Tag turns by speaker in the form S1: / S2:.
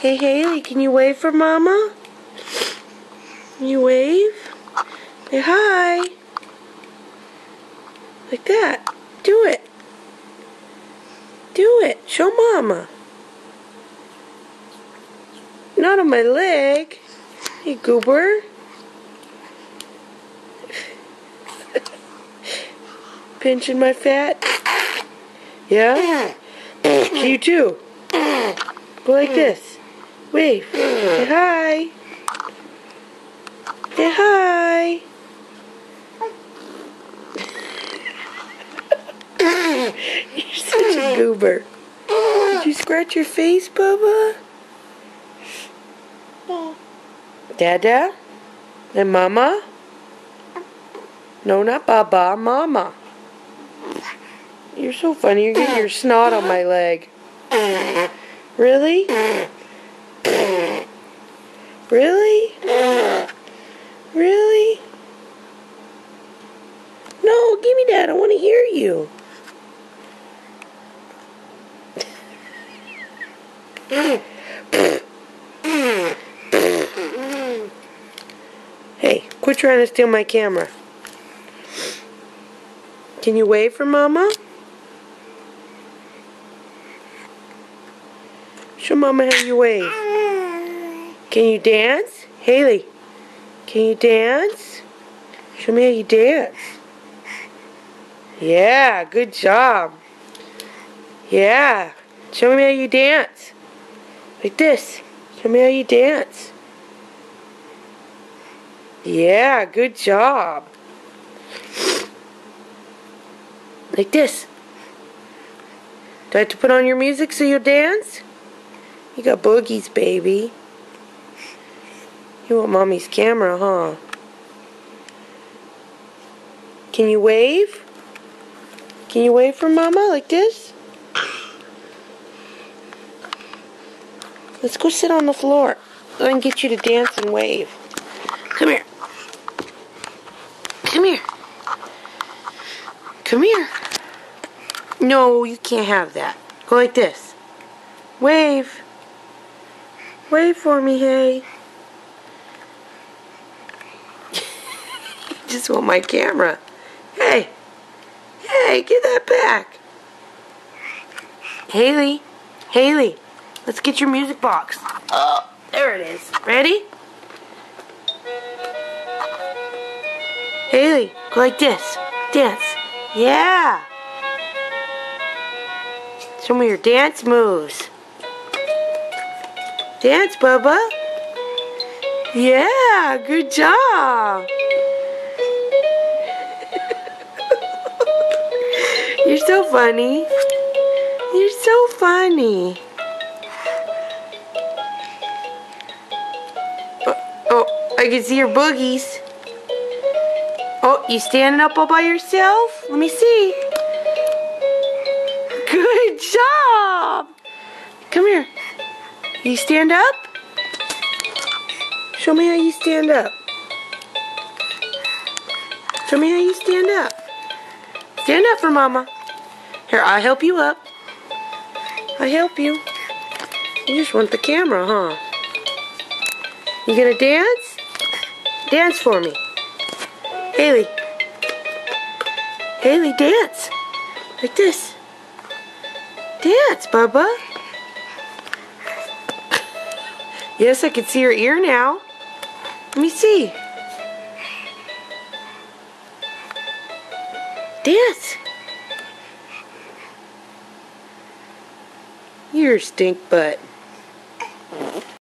S1: Hey Haley, can you wave for Mama? Can you wave? Say hi. Like that. Do it. Do it. Show Mama. Not on my leg. Hey goober. Pinching my fat. Yeah? You too. Go like this. Wave. Say hi. Say hi. You're such a goober. Did you scratch your face, Bubba? Dada? And Mama? No, not Baba. Mama. You're so funny. You're getting your snot on my leg. Really? Really? Really? No, give me that. I want to hear you. Hey, quit trying to steal my camera. Can you wave for Mama? Show Mama how you wave. Can you dance? Haley, can you dance? Show me how you dance. Yeah, good job. Yeah, show me how you dance. Like this. Show me how you dance. Yeah, good job. Like this. Do I have to put on your music so you'll dance? You got boogies, baby. You want Mommy's camera, huh? Can you wave? Can you wave for Mama like this? Let's go sit on the floor. I can get you to dance and wave. Come here. Come here. Come here. No, you can't have that. Go like this. Wave. Wave for me, hey. You just want my camera. Hey. Hey, get that back. Haley. Haley. Let's get your music box. Oh, there it is. Ready? Haley, go like this. Dance. Yeah. Show me your dance moves. Dance, Bubba. Yeah, good job. You're so funny. You're so funny. Oh, I can see your boogies. Oh, you standing up all by yourself? Let me see. Good job. Come here. You stand up? Show me how you stand up. Show me how you stand up. Stand up for Mama. Here, I'll help you up. I'll help you. You just want the camera, huh? You gonna dance? Dance for me. Haley. Haley, dance. Like this. Dance, Bubba. Yes, I can see your ear now. Let me see. Dance. You're a stink butt.